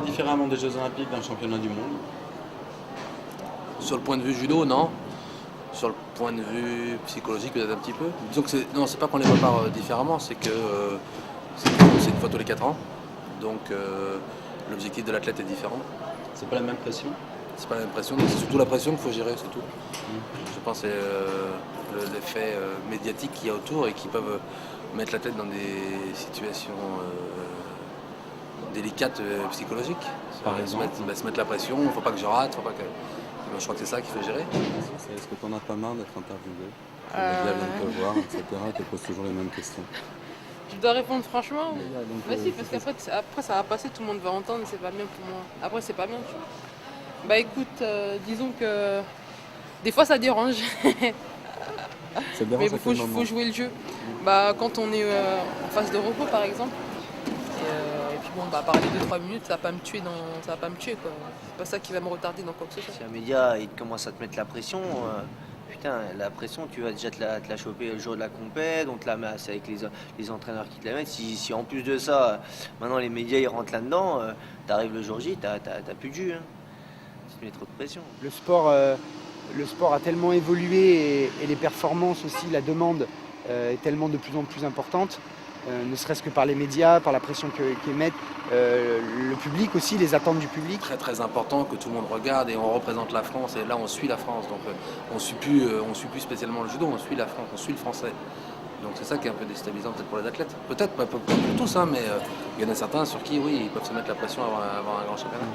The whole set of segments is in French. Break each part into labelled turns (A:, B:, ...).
A: différemment des Jeux Olympiques d'un championnat du monde?
B: Sur le point de vue judo, non. Sur le point de vue psychologique, peut-être un petit peu. Disons que c'est pas qu'on les prépare différemment, c'est que c'est une fois tous les 4 ans. Donc l'objectif de l'athlète est différent.
A: C'est pas la même pression?
B: C'est pas la même pression, c'est surtout la pression qu'il faut gérer, c'est tout. Je pense que c'est l'effet médiatique qu'il y a autour et qui peuvent mettre l'athlète dans des situations délicates psychologiques.
A: Par exemple
B: se mettre la pression, il ne faut pas que je rate, faut pas que... Je crois que c'est ça qu'il faut gérer.
A: Est-ce que tu en as pas marre d'être interviewé? Les médias viennent te voir, etc. Te posent toujours les mêmes questions.
C: Je dois répondre franchement?
A: Donc,
C: Si, parce qu'après ça va passer, tout le monde va entendre, c'est pas bien pour moi. Après, c'est pas bien, tu vois. Bah écoute, disons que des fois ça dérange.
A: Ça te dérange
C: Mais
A: à quel moment?
C: faut jouer le jeu. Bah quand on est en phase de repos par exemple. Et puis bon, bah parler 2-3 minutes, ça va pas me tuer quoi. C'est pas ça qui va me retarder dans quoi que ce soit.
D: Si un média il commence à te mettre la pression, putain, la pression, tu vas déjà te la choper le jour de la compète, donc là c'est avec les entraîneurs qui te la mettent. Si en plus de ça, maintenant les médias ils rentrent là-dedans, t'arrives le jour J, t'as plus de jus. Hein. Tu te mets trop de pression.
E: Le sport a tellement évolué et les performances aussi, la demande est tellement de plus en plus importante, ne serait-ce que par les médias, par la pression qu'émettent le public aussi, les attentes du public.
B: Très très important que tout le monde regarde et on représente la France et là on suit la France. Donc on suit plus spécialement le judo, on suit la France, on suit le français. Donc c'est ça qui est un peu déstabilisant peut-être pour les athlètes. Peut-être pas pour tous, hein, mais il y en a certains sur qui oui, ils peuvent se mettre la pression avant un grand championnat.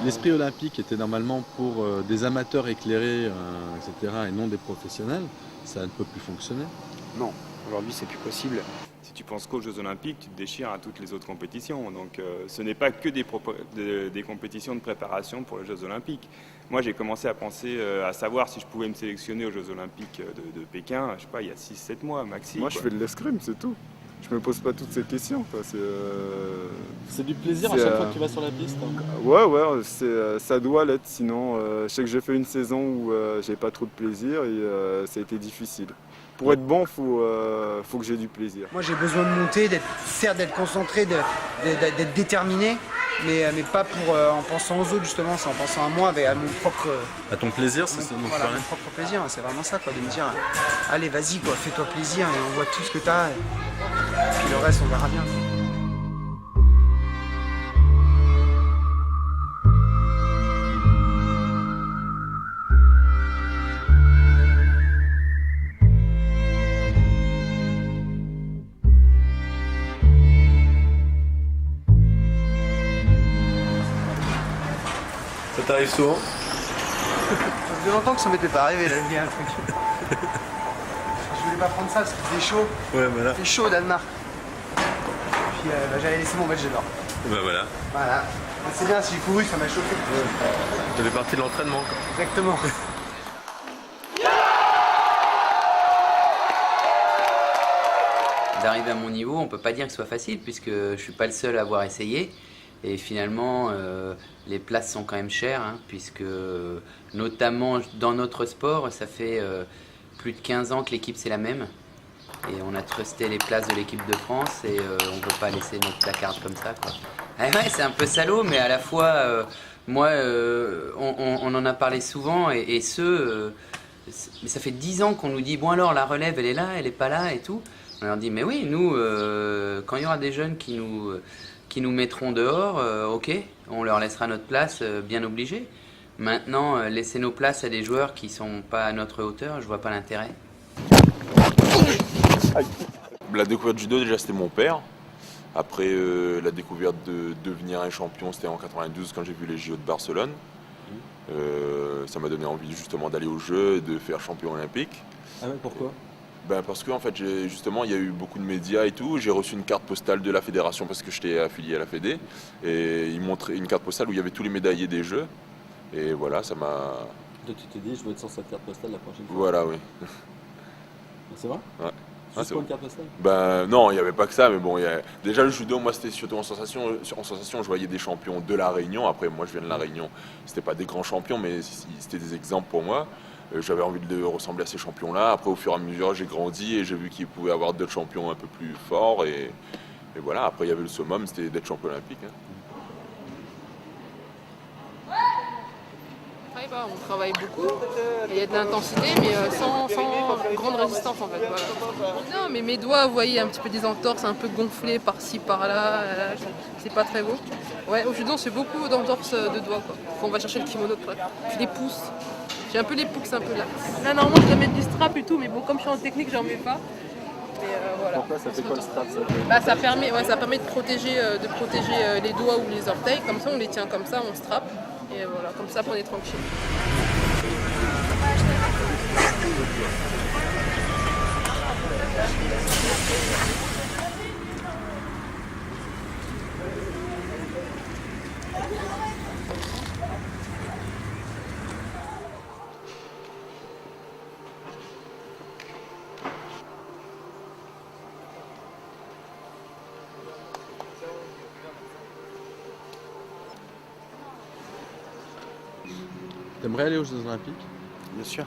A: L'esprit olympique était normalement pour des amateurs éclairés, etc., et non des professionnels. Ça ne peut plus fonctionner.
E: Non, aujourd'hui c'est plus possible.
F: Si tu penses qu'aux Jeux Olympiques, tu te déchires à toutes les autres compétitions. Donc ce n'est pas que des compétitions de préparation pour les Jeux Olympiques. Moi j'ai commencé à penser à savoir si je pouvais me sélectionner aux Jeux Olympiques de Pékin, je sais pas, il y a 6-7 mois maxi.
G: Moi je fais de l'escrime, c'est tout. Je me pose pas toutes ces questions.
A: C'est du plaisir à chaque fois que tu vas sur la piste.
G: Ouais, ça doit l'être. Sinon, je sais que j'ai fait une saison où j'ai pas trop de plaisir et ça a été difficile. Pour être bon, faut que j'ai du plaisir.
E: Moi j'ai besoin de monter, d'être concentré, d'être déterminé, mais pas en pensant aux autres justement, c'est en pensant à moi, à mon propre...
A: À ton plaisir, c'est ça.
E: Voilà, mon propre plaisir, c'est vraiment ça, quoi, de me dire, allez vas-y, quoi, fais-toi plaisir et on voit tout ce que t'as, et puis le reste on verra bien.
A: Ça t'arrive souvent?
E: Ça faisait longtemps que ça m'était pas arrivé, là, il y a un truc. Je voulais pas prendre ça parce qu'il faisait chaud.
A: Ouais, voilà.
E: Il fait chaud au Danemark. Puis j'allais laisser mon badge dehors.
A: Bah voilà.
E: Voilà. C'est bien, si j'ai couru, ça m'a chauffé.
A: Ça fait partie de l'entraînement.
E: Exactement.
H: D'arriver à mon niveau, on peut pas dire que ce soit facile puisque je suis pas le seul à avoir essayé. Et finalement, les places sont quand même chères, hein, puisque notamment dans notre sport, ça fait plus de 15 ans que l'équipe c'est la même. Et on a trusté les places de l'équipe de France et on ne peut pas laisser notre placard comme ça, quoi. Ah ouais, c'est un peu salaud, mais à la fois, moi, on en a parlé souvent et mais ça fait 10 ans qu'on nous dit, bon alors la relève elle est là, elle est pas là et tout. On leur dit, mais oui, nous, quand il y aura des jeunes qui nous mettront dehors, ok, on leur laissera notre place, bien obligé. Maintenant, laisser nos places à des joueurs qui sont pas à notre hauteur, je vois pas l'intérêt.
I: La découverte du judo, déjà, c'était mon père. Après, la découverte de devenir un champion, c'était en 92 quand j'ai vu les JO de Barcelone. Ça m'a donné envie justement d'aller aux Jeux et de faire champion olympique.
A: Ah ouais, pourquoi?
I: Parce qu'en fait, justement, il y a eu beaucoup de médias et tout. J'ai reçu une carte postale de la fédération parce que j'étais affilié à la Fédé. Et ils montraient une carte postale où il y avait tous les médaillés des Jeux. Et voilà, ça m'a...
A: Donc tu t'es dit, je veux être sur cette carte postale la prochaine fois.
I: Voilà, oui.
A: C'est vrai?
I: Ouais.
A: Juste pour une carte postale?
I: Non, il n'y avait pas que ça, mais bon, déjà le judo, moi c'était surtout en sensation. En sensation, je voyais des champions de la Réunion. Après, moi je viens de la Réunion. C'était pas des grands champions, mais c'était des exemples pour moi. J'avais envie de ressembler à ces champions-là. Après, au fur et à mesure, j'ai grandi et j'ai vu qu'il pouvait y avoir d'autres champions un peu plus forts. Et voilà, après, il y avait le summum, c'était d'être champion olympique. Hein.
C: pas, on travaille beaucoup, et il y a de l'intensité, mais sans grande résistance en fait. Voilà. Non, mais mes doigts, vous voyez, un petit peu des entorses, un peu gonflés par-ci, par-là, c'est pas très beau. Ouais, au judo, on fait beaucoup d'entorses de doigts, quoi. On va chercher le kimono, quoi. Puis les pouces. J'ai un peu les pouces un peu là. Là, normalement, je dois mettre du strap et tout, mais bon, comme je suis en technique, j'en mets pas. Et voilà.
A: Pourquoi ça fait quoi le strap
C: Ça permet de protéger les doigts ou les orteils. Comme ça, on les tient comme ça, on strappe. Et voilà, comme ça, on est tranquille.
A: T'aimerais aller aux Jeux Olympiques?
E: Bien sûr.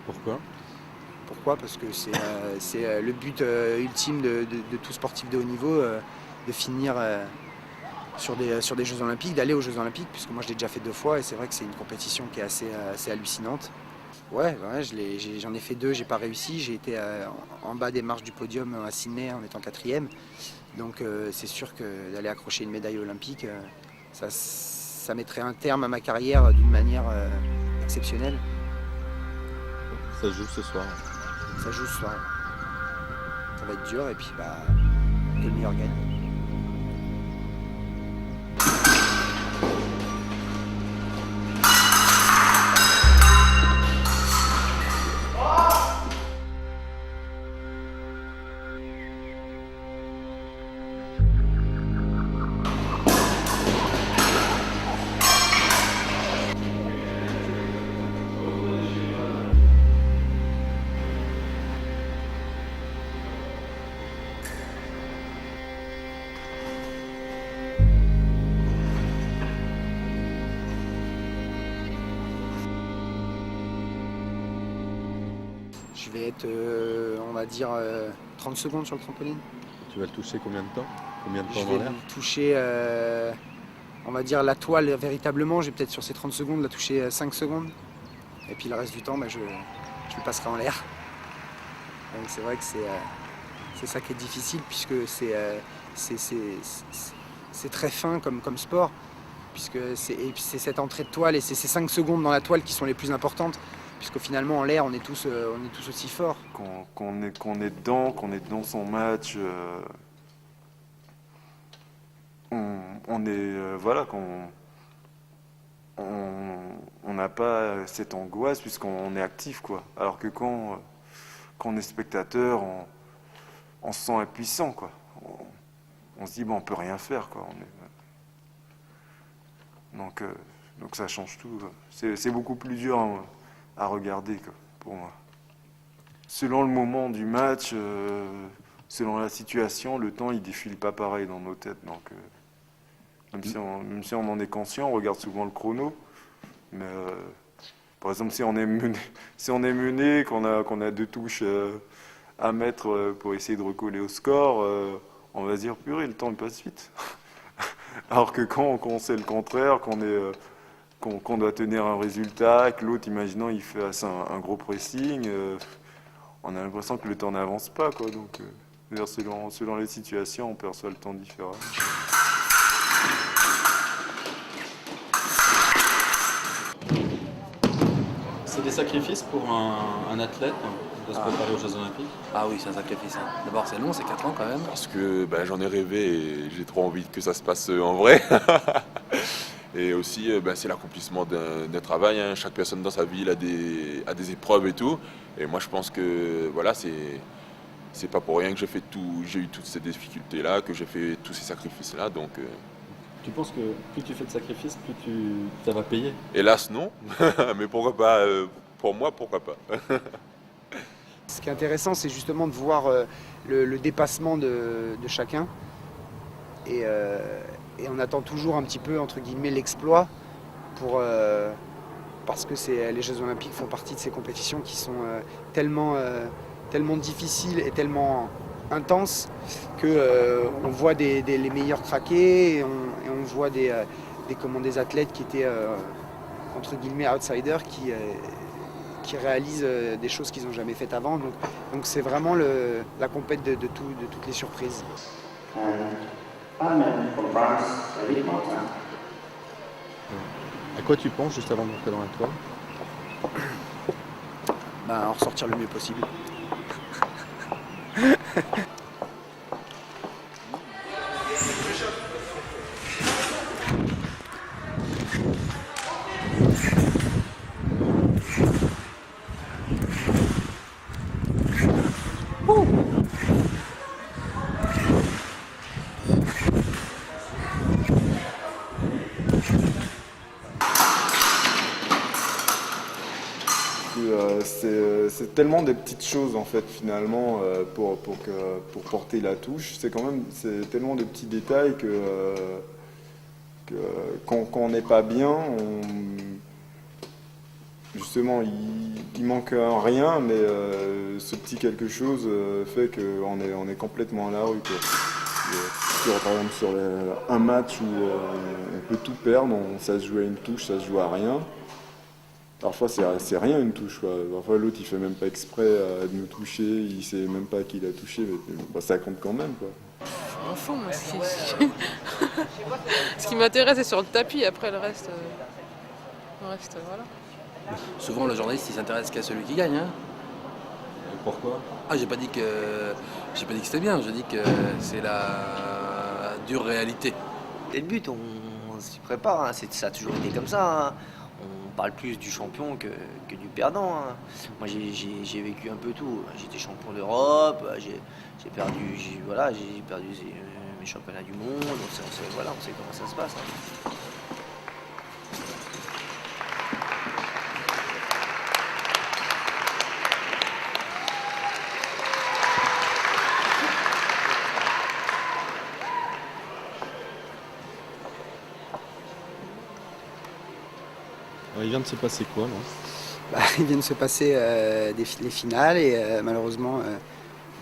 A: Pourquoi?
E: Pourquoi? Parce que c'est le but ultime de tout sportif de haut niveau, de finir sur des Jeux Olympiques, d'aller aux Jeux Olympiques, puisque moi je l'ai déjà fait 2 fois et c'est vrai que c'est une compétition qui est assez hallucinante. Ouais, j'en ai fait 2, j'ai pas réussi, j'ai été en bas des marches du podium à Sydney en étant 4e. Donc c'est sûr que d'aller accrocher une médaille olympique, ça mettrait un terme à ma carrière d'une manière exceptionnelle.
A: Ça se joue ce soir.
E: Ça joue ce soir. Ça va être dur et puis que le meilleur gagne. Je vais être, on va dire, 30 secondes sur le trampoline.
A: Tu vas le toucher combien de temps? Combien de temps
E: Je
A: dans
E: vais
A: l'air?
E: le toucher, on va dire, la toile véritablement. Je vais peut-être sur ces 30 secondes la toucher 5 secondes. Et puis le reste du temps, je le passerai en l'air. Donc c'est vrai que c'est ça qui est difficile puisque c'est très fin comme sport. Puisque c'est cette entrée de toile et c'est ces 5 secondes dans la toile qui sont les plus importantes. Puisque finalement en l'air on est tous aussi forts.
G: Qu'on est dedans son match, on est voilà on n'a pas cette angoisse puisqu'on est actif quoi. Alors que quand on est spectateur, on se sent impuissant quoi. On se dit on peut rien faire quoi. Donc ça change tout. C'est beaucoup plus dur à regarder quoi, pour moi. Selon le moment du match, selon la situation, le temps il défile pas pareil dans nos têtes. Donc même si on en est conscient, on regarde souvent le chrono. Mais par exemple, si on est mené, qu'on a 2 touches à mettre pour essayer de recoller au score, on va se dire purée, le temps il passe vite. Alors que quand on sait le contraire, qu'on doit tenir un résultat, que l'autre, imaginons, il fait un gros pressing, on a l'impression que le temps n'avance pas, quoi. Donc, selon les situations, on perçoit le temps différemment.
A: C'est des sacrifices pour un athlète de se préparer aux Jeux Olympiques?
B: Ah oui, c'est un sacrifice. Hein. D'abord, c'est long, c'est 4 ans quand même.
I: Parce que j'en ai rêvé et j'ai trop envie que ça se passe en vrai. Et aussi, c'est l'accomplissement d'un travail. Hein. Chaque personne dans sa vie a des épreuves et tout. Et moi, je pense que voilà, c'est pas pour rien que j'ai eu toutes ces difficultés-là, que j'ai fait tous ces sacrifices-là. Donc,
A: Tu penses que plus tu fais de sacrifices, plus ça va payer?
I: hélas, non. Mais pourquoi pas pour moi, pourquoi pas.
E: Ce qui est intéressant, c'est justement de voir le dépassement de chacun. Et on attend toujours un petit peu, entre guillemets, l'exploit parce que les Jeux Olympiques font partie de ces compétitions qui sont tellement difficiles et tellement intenses qu'on voit les meilleurs craquer et on voit des athlètes qui étaient entre guillemets outsiders qui réalisent des choses qu'ils n'ont jamais faites avant. Donc c'est vraiment la compète de toutes les surprises.
A: À quoi tu penses juste avant de monter dans la toile?
E: En ressortir le mieux possible.
G: C'est tellement des petites choses en fait finalement pour porter la touche. C'est tellement de petits détails que quand on n'est pas bien, justement il manque rien, mais ce petit quelque chose fait qu'on est complètement à la rue, quoi. Par exemple sur un match où on peut tout perdre, ça se joue à une touche, ça se joue à rien. Parfois c'est rien une touche, quoi. Parfois l'autre il fait même pas exprès de nous toucher, il sait même pas qui l'a touché, mais ça compte quand même, quoi.
C: Je m'en fous, moi. Ce qui m'intéresse c'est sur le tapis, après le reste voilà.
B: Souvent le journaliste il s'intéresse qu'à celui qui gagne. Hein.
A: Et pourquoi?
B: J'ai pas dit que c'était bien, je dis que c'est la dure réalité.
D: Dès le but, on s'y prépare, hein. Ça a toujours été comme ça. Hein. On parle plus du champion que du perdant. Hein. Moi, j'ai vécu un peu tout. J'étais champion d'Europe, j'ai perdu mes championnats du monde. On sait comment ça se passe. Hein.
A: Alors, il vient de se passer quoi là?
E: Il vient de se passer les finales et malheureusement,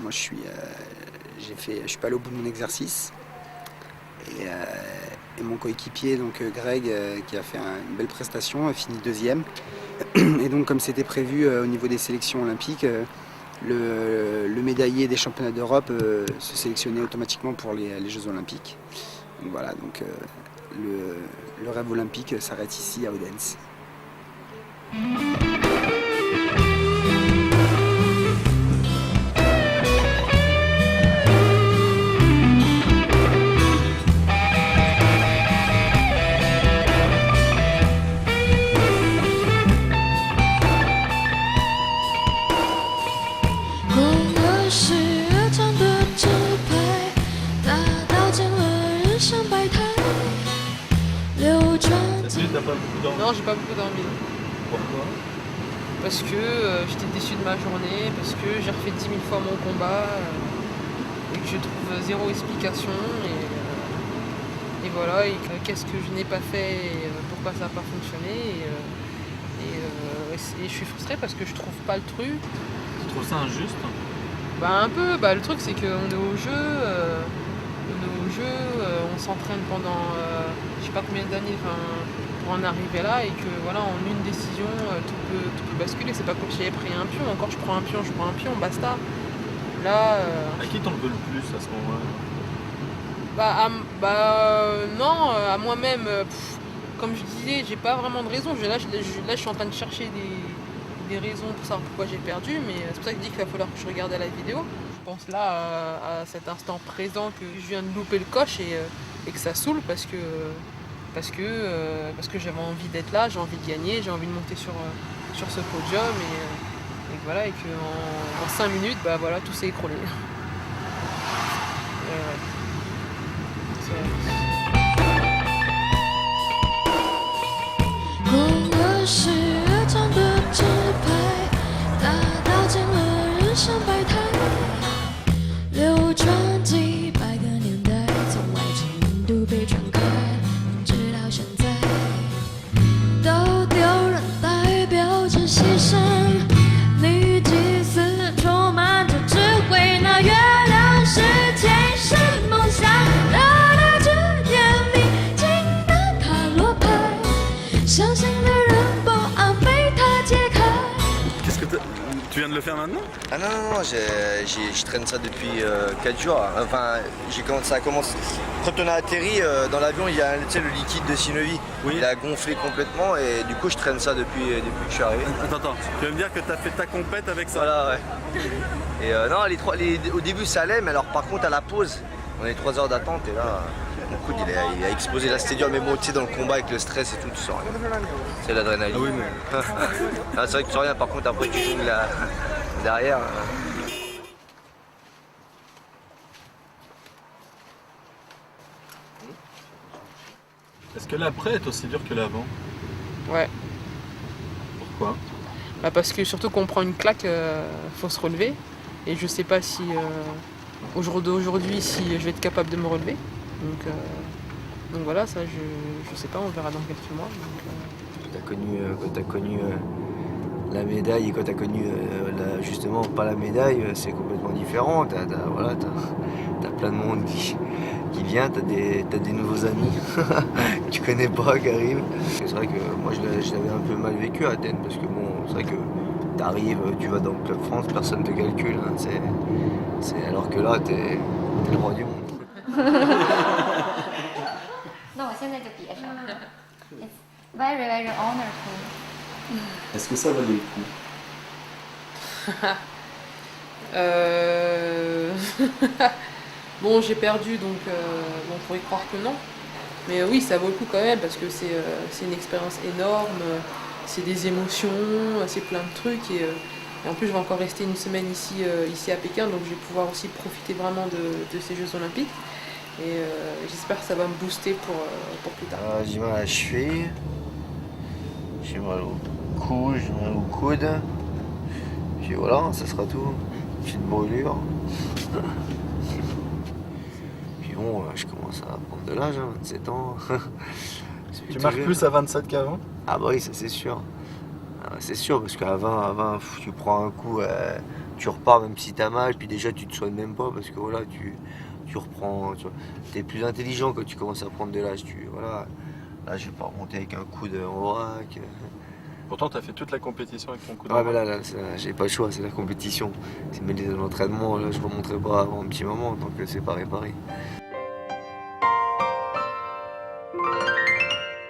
E: moi je suis pas allé au bout de mon exercice et mon coéquipier donc Greg qui a fait une belle prestation a fini deuxième et donc comme c'était prévu au niveau des sélections olympiques, le médaillé des championnats d'Europe se sélectionnait automatiquement pour les Jeux olympiques. Donc voilà, donc le rêve olympique s'arrête ici à Odense.
C: Non, j'ai pas beaucoup dormi.
A: Pourquoi?
C: Parce que j'étais déçue de ma journée, parce que j'ai refait 10 000 fois mon combat et que je trouve zéro explication et voilà, et qu'est-ce que je n'ai pas fait et pourquoi ça n'a pas fonctionné et je suis frustrée parce que je trouve pas le truc.
J: Tu trouves ça injuste?
C: Un peu, le truc c'est qu'on est au jeu, on s'entraîne pendant je sais pas combien d'années pour en arriver là et que voilà, en une décision tout peut basculer. C'est pas comme si j'avais pris un pion, encore je prends un pion, basta. Là.
J: À qui t'en veux le plus à ce
C: moment-là? Non, à moi-même, comme je disais, j'ai pas vraiment de raison. Là je suis en train de chercher des raisons pour savoir pourquoi j'ai perdu, mais c'est pour ça que je dis qu'il va falloir que je regarde la vidéo. Je pense là à cet instant présent que je viens de louper le coche et que ça saoule parce que j'avais envie d'être là, j'ai envie de gagner, j'ai envie de monter sur ce podium et voilà, et qu'en 5 minutes, voilà, tout s'est écroulé.
K: Tu viens de le faire maintenant?
D: Ah non, je traîne ça depuis 4 jours. Enfin, ça commence. Quand on a atterri dans l'avion, il y a le liquide de Synovie.
K: Oui.
D: Il a gonflé complètement et du coup je traîne ça depuis que je suis arrivé.
K: Attends, tu veux me dire que tu as fait ta compète avec ça?
D: Voilà, ouais. Et non, au début ça allait, mais alors par contre à la pause, on a eu 3 heures d'attente et là, mon coude il a explosé la stadium. Mais bon, tu sais, dans le combat avec le stress et tout, tu sens rien. C'est l'adrénaline.
K: Ah oui, mais...
D: Ah, c'est vrai que tu sens rien, par contre après tu tombes derrière.
J: Est-ce que l'après est aussi dur que l'avant?
C: Ouais.
J: Pourquoi?
C: Bah parce que surtout quand on prend une claque, faut se relever. Et je sais pas si aujourd'hui si je vais être capable de me relever. Donc voilà, ça je sais pas, on verra dans quelques mois.
D: Quand t'as connu la médaille et quand t'as connu justement pas la médaille, c'est complètement différent. T'as plein de monde qui vient, t'as des nouveaux amis que tu connais pas, qui arrivent. C'est vrai que moi je l'avais un peu mal vécu à Athènes parce que bon, c'est vrai que t'arrives, tu vas dans le Club France, personne te calcule. Hein, alors que là, t'es le roi du monde.
L: It's very, very honorable.
A: Est-ce que ça valait le coup?
C: Bon, j'ai perdu, donc on pourrait croire que non. Mais oui, ça vaut le coup quand même, parce que c'est une expérience énorme, c'est des émotions, c'est plein de trucs. Et en plus, je vais encore rester une semaine ici à Pékin, donc je vais pouvoir aussi profiter vraiment de ces Jeux Olympiques. Et j'espère que ça va me booster pour plus tard.
D: J'ai mal à la cheville, j'ai mal au cou, j'ai mal au coude. Puis voilà, ça sera tout. Petite brûlure. Puis bon, je commence à prendre de l'âge, 27 ans.
J: Tu marques plus à 27 qu'avant?
D: Ah bah oui, ça c'est sûr. C'est sûr, parce qu'à 20, tu prends un coup, tu repars même si t'as mal, puis déjà tu te soignes même pas, parce que voilà, tu reprends, tu es plus intelligent quand tu commences à prendre de l'âge. Voilà, là je vais pas remonter avec un coude en vrac.
J: Pourtant tu as fait toute la compétition avec ton coude.
D: Ouais, mais là j'ai pas le choix, c'est la compétition. Mais l'entraînement, là je remonterai pas avant un petit moment, donc c'est pas réparé.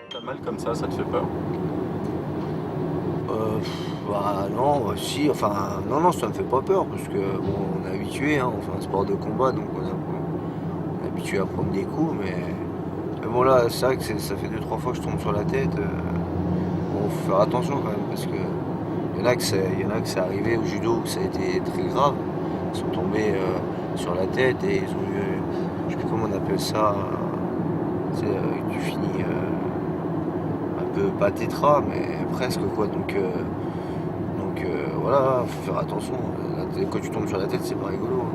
J: T'as mal comme ça te fait peur?
D: Non, si, enfin, non, ça me fait pas peur, parce que bon, on est habitué, hein, on fait un sport de combat, donc on est habitué à prendre des coups, mais bon là, c'est vrai que ça fait 2-3 fois que je tombe sur la tête. Bon, faut faire attention quand même, parce que il y en a que c'est arrivé au judo, que ça a été très grave. Ils sont tombés sur la tête et ils ont eu, je sais plus comment on appelle ça, tu finis un peu pas tétra, mais presque quoi. Donc voilà, faut faire attention. Quand tu tombes sur la tête, c'est pas rigolo.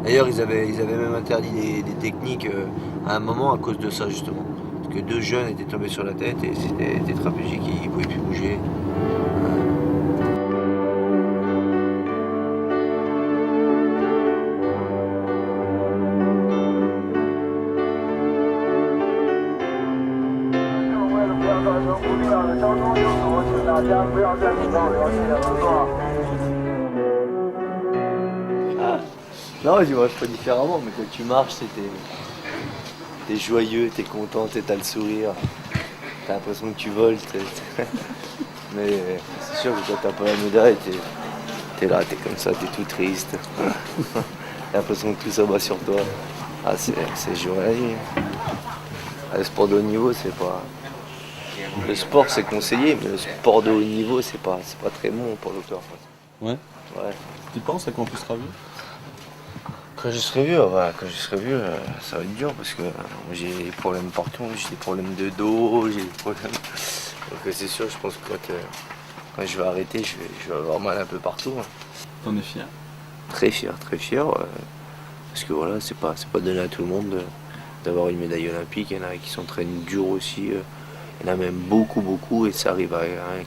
D: D'ailleurs, ils avaient même interdit des techniques à un moment à cause de ça justement. Parce que 2 jeunes étaient tombés sur la tête et c'était tétraplégiques, ils pouvaient plus bouger. Non, je marche pas différemment, mais quand tu marches, t'es joyeux, t'es content, t'as le sourire, t'as l'impression que tu voles. Mais c'est sûr que quand t'as pas la médaille, t'es là, t'es comme ça, t'es tout triste. T'as l'impression que tout s'abat sur toi. Ah, c'est jour à la vie. Le sport de haut niveau, c'est pas... Le sport, c'est conseillé, mais le sport de haut niveau, c'est pas très bon pour l'auteur.
A: Ouais.
D: Ouais.
A: Tu penses à quand tu seras vu?
D: Quand je serai vieux, ça va être dur parce que j'ai des problèmes partout, j'ai des problèmes de dos, j'ai des problèmes. Donc c'est sûr, je pense que quand je vais arrêter, je vais avoir mal un peu partout.
A: T'en es fier?
D: Très fier, parce que voilà, c'est pas donné à tout le monde d'avoir une médaille olympique. Il y en a qui s'entraînent dur aussi, il y en a même beaucoup, et ça arrive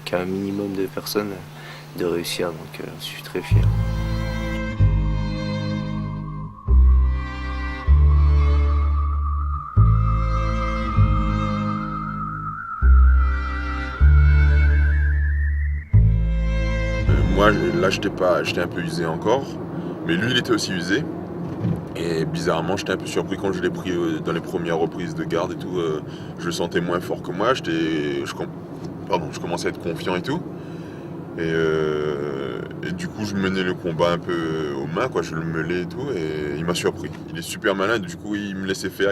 D: qu'à un minimum de personnes de réussir, donc je suis très fier.
I: moi, là, j'étais un peu usé encore, mais lui, il était aussi usé. Et bizarrement, j'étais un peu surpris quand je l'ai pris dans les premières reprises de garde et tout. Je le sentais moins fort que moi. Je commençais à être confiant et tout. Et du coup, je menais le combat un peu aux mains, quoi. Je le mêlais et tout. Et il m'a surpris. Il est super malin. Du coup, il me laissait faire.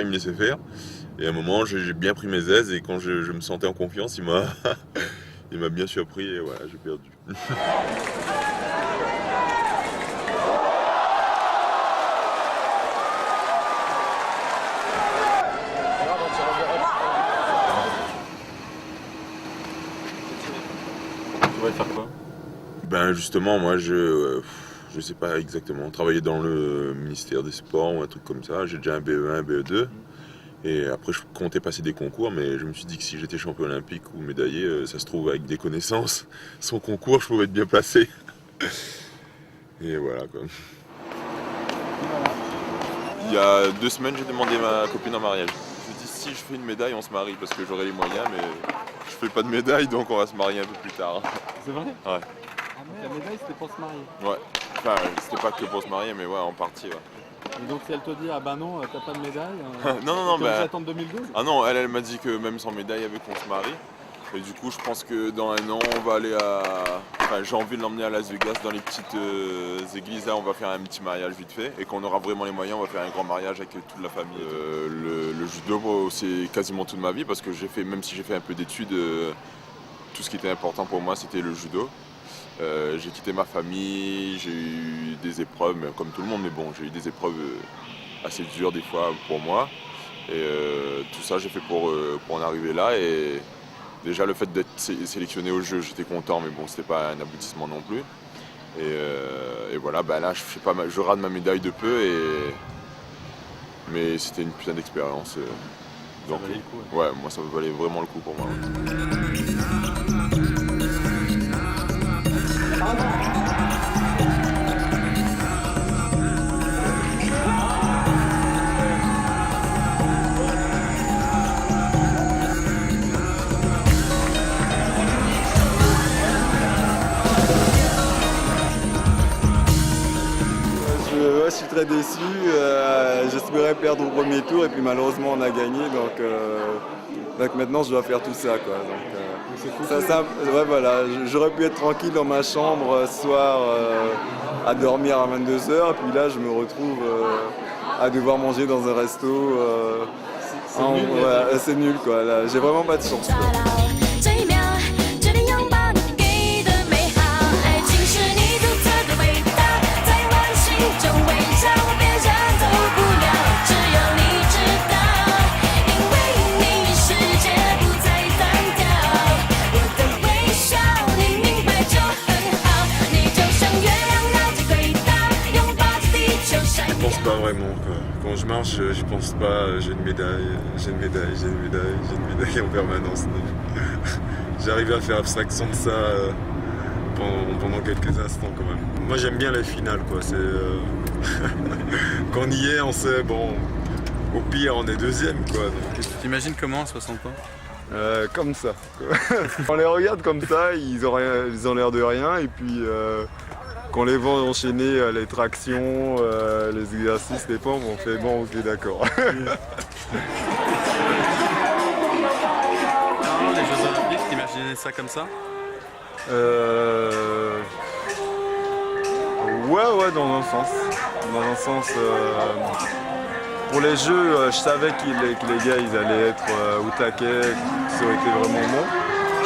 I: Et à un moment, j'ai bien pris mes aises. Et quand je me sentais en confiance, il m'a bien surpris. Et voilà, j'ai perdu.
J: Tu vas faire quoi?
I: Ben justement, moi je sais pas exactement, travailler dans le ministère des Sports ou un truc comme ça. J'ai déjà un BE1, un BE2. Et après je comptais passer des concours, mais je me suis dit que si j'étais champion olympique ou médaillé, ça se trouve avec des connaissances, sans concours, je pouvais être bien placé. Et voilà quoi. Il y a 2 semaines, j'ai demandé ma copine en mariage. Je lui ai dit si je fais une médaille, on se marie parce que j'aurai les moyens, mais je fais pas de médaille, donc on va se marier un peu plus tard.
J: C'est vrai?
I: Ouais.
J: La médaille, c'était pour se marier.
I: Ouais. Enfin, c'était pas que pour se marier, mais ouais, en partie, ouais.
J: Et donc si elle te dit ah bah non, t'as pas de médaille,
I: non, bah.
J: J'attends 2012.
I: Ah non, elle m'a dit que même sans médaille, elle veut qu'on se marie. Et du coup, je pense que dans 1 an, on va aller à. Enfin, j'ai envie de l'emmener à Las Vegas dans les petites églises. Là, on va faire un petit mariage vite fait. Et quand on aura vraiment les moyens, on va faire un grand mariage avec toute la famille. Le judo, c'est quasiment toute ma vie parce que même si j'ai fait un peu d'études, tout ce qui était important pour moi, c'était le judo. J'ai quitté ma famille, j'ai eu des épreuves, comme tout le monde, mais bon, j'ai eu des épreuves assez dures des fois pour moi. Et tout ça, j'ai fait pour en arriver là. Et déjà, le fait d'être sélectionné au jeu, j'étais content, mais bon, c'était pas un aboutissement non plus. Et voilà, bah là, je rate ma médaille de peu, mais c'était une putain d'expérience. Donc,
J: ça valait le coup,
I: ouais, moi, ça valait vraiment le coup pour moi.
M: Je suis très déçu, j'espérais perdre au premier tour et puis malheureusement on a gagné, donc maintenant je dois faire tout ça, quoi. Ouais, voilà, j'aurais pu être tranquille dans ma chambre ce soir à dormir à 22h, et puis là je me retrouve à devoir manger dans un resto. C'est nul, quoi. Là, j'ai vraiment pas de chance, quoi.
G: Pas vraiment, quoi. Quand je marche, je pense pas j'ai une médaille en permanence. J'arrive à faire abstraction de ça pendant quelques instants quand même. Moi j'aime bien les finales, quoi. Quand on y est, on sait, bon, au pire on est deuxième, quoi.
J: Tu t'imagines comment à 60 ans?
M: Comme ça, quoi. On les regarde comme ça, ils ont l'air de rien, et puis quand on les voit enchaîner les tractions, les exercices, les pompes, on fait bon, ok, d'accord.
J: Les Jeux Olympiques, t'imaginais ça comme ça?
M: Ouais, dans un sens. Pour les Jeux, je savais que les gars, ils allaient être au taquet, ça aurait été vraiment bon.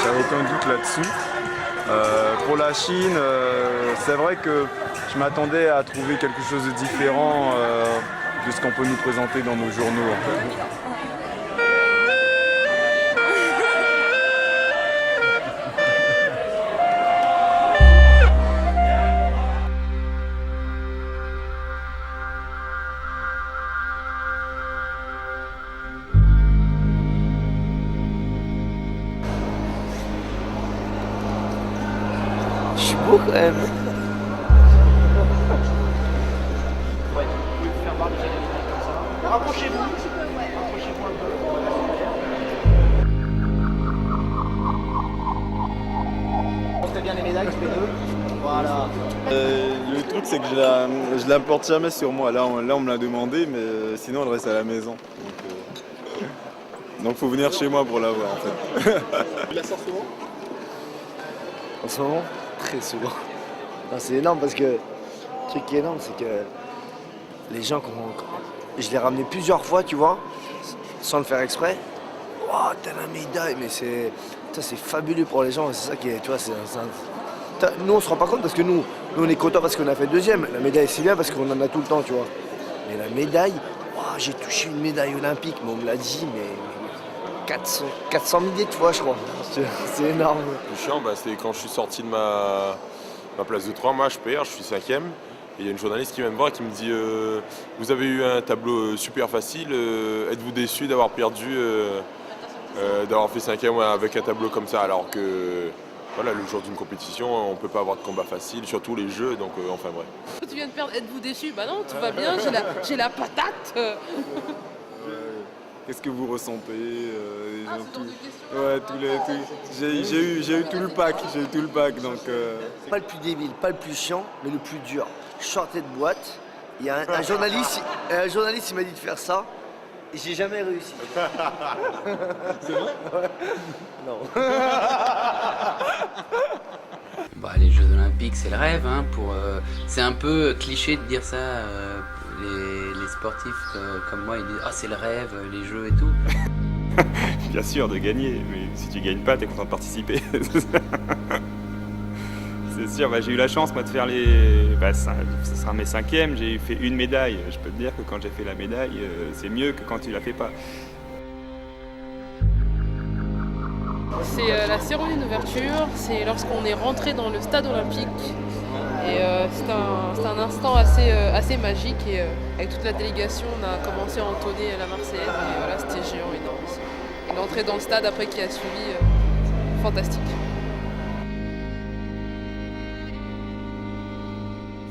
M: J'avais aucun doute là-dessus. Pour la Chine, c'est vrai que je m'attendais à trouver quelque chose de différent de ce qu'on peut nous présenter dans nos journaux, en fait.
D: Je suis beau quand même.
E: Rapprochez-vous. Rapprochez-vous un peu. Portez bien les médailles tous les deux. Voilà.
M: Le truc, c'est que je l'importe jamais sur moi. Là, on me l'a demandé, mais sinon, elle reste à la maison. Donc, faut venir chez moi pour l'avoir, en fait.
J: Tu la sors souvent?
N: En ce moment, très souvent. Non, c'est énorme parce que le truc qui est énorme, c'est que les gens, je l'ai ramené plusieurs fois, tu vois, sans le faire exprès. Waouh, t'as la médaille, mais c'est fabuleux pour les gens. C'est ça qui est, tu vois, nous, on se rend pas compte parce que nous on est contents parce qu'on a fait deuxième. La médaille, c'est bien parce qu'on en a tout le temps, tu vois. Mais la médaille, waouh, j'ai touché une médaille olympique, mais on me l'a dit, mais 400 milliers de fois, je crois. C'est énorme.
I: Le plus chiant, c'était quand je suis sorti de ma place de 3, moi je perds, je suis 5e. Et il y a une journaliste qui vient me voir et qui me dit vous avez eu un tableau super facile, êtes-vous déçu d'avoir perdu, d'avoir fait 5e avec un tableau comme ça, alors que voilà, le jour d'une compétition, on ne peut pas avoir de combat facile, surtout les jeux, donc enfin bref.
C: Tu viens de perdre, êtes-vous déçu? Bah non, tout va bien, j'ai la patate.
M: Qu'est-ce que vous ressentez
C: Ce genre de questions.
M: Ouais, j'ai eu tout le pack, donc...
N: Pas le plus débile, pas le plus chiant, mais le plus dur. Je sortais de boîte, il y a un journaliste, il m'a dit de faire ça, et j'ai jamais réussi.
J: C'est vrai?
N: Ouais. Non.
H: Bah, les Jeux Olympiques, c'est le rêve. Hein, c'est un peu cliché de dire ça. Les sportifs comme moi, ils disent c'est le rêve, les Jeux et tout.
F: Bien sûr, de gagner, mais si tu gagnes pas, t'es content de participer. C'est sûr, j'ai eu la chance moi de faire ça sera mes 5e, j'ai fait une médaille. Je peux te dire que quand j'ai fait la médaille, c'est mieux que quand tu la fais pas.
C: C'est la cérémonie d'ouverture, c'est lorsqu'on est rentré dans le stade olympique. Et c'est un instant assez magique et avec toute la délégation on a commencé à entonner la Marseillaise et voilà, c'était géant, énorme. Et l'entrée dans le stade après qui a suivi, fantastique.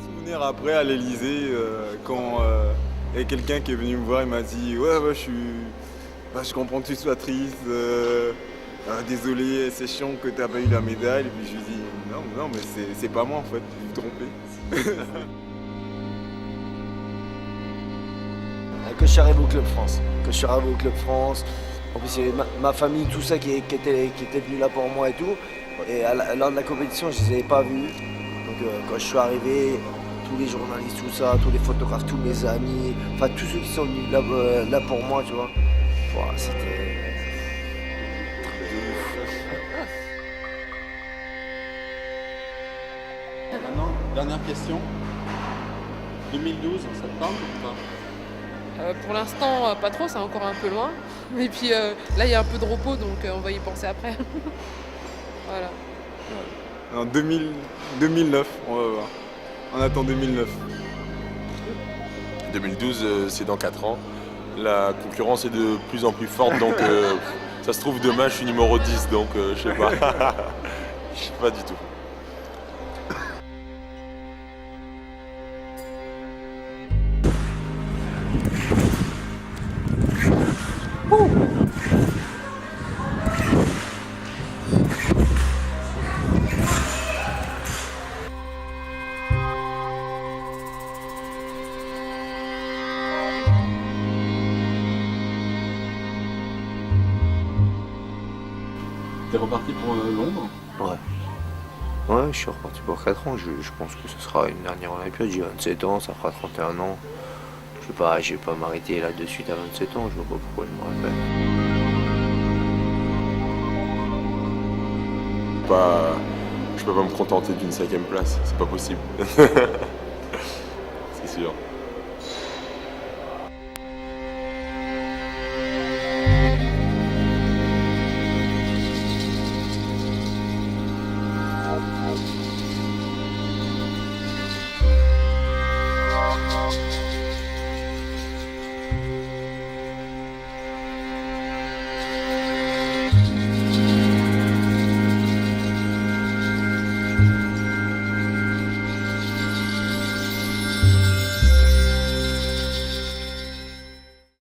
M: Souvenir après à l'Elysée, quand il y a quelqu'un qui est venu me voir, il m'a dit ouais je comprends que tu sois triste. Désolé, c'est chiant que tu n'as pas eu la médaille. Et puis je lui dis non, mais c'est pas moi en fait, vous vous trompez.
N: Que je suis arrivé au Club France. En plus, il y avait ma famille, tout ça qui était venu là pour moi et tout. Et lors de la compétition, je ne les avais pas vus. Donc quand je suis arrivé, tous les journalistes, tout ça, tous les photographes, tous mes amis, enfin tous ceux qui sont venus là pour moi, tu vois. Voilà, c'était...
A: Maintenant, dernière question. 2012, ça te parle ou pas?
C: Pour l'instant, pas trop, c'est encore un peu loin. Et puis là, il y a un peu de repos, donc on va y penser après. Voilà.
M: En 2009, on va voir. On attend 2009.
I: 2012, c'est dans 4 ans. La concurrence est de plus en plus forte, donc ça se trouve demain je suis numéro 10, donc je sais pas. Je sais pas du tout.
A: T'es reparti pour Londres?
N: Ouais. Ouais, je suis reparti pour 4 ans. Je pense que ce sera une dernière Olympiade. J'ai 27 ans, ça fera 31 ans. Je vais pas m'arrêter là de suite à 27 ans. Je vois pas pourquoi je me rappelle.
I: Je peux pas me contenter d'une 5e place, c'est pas possible. C'est sûr.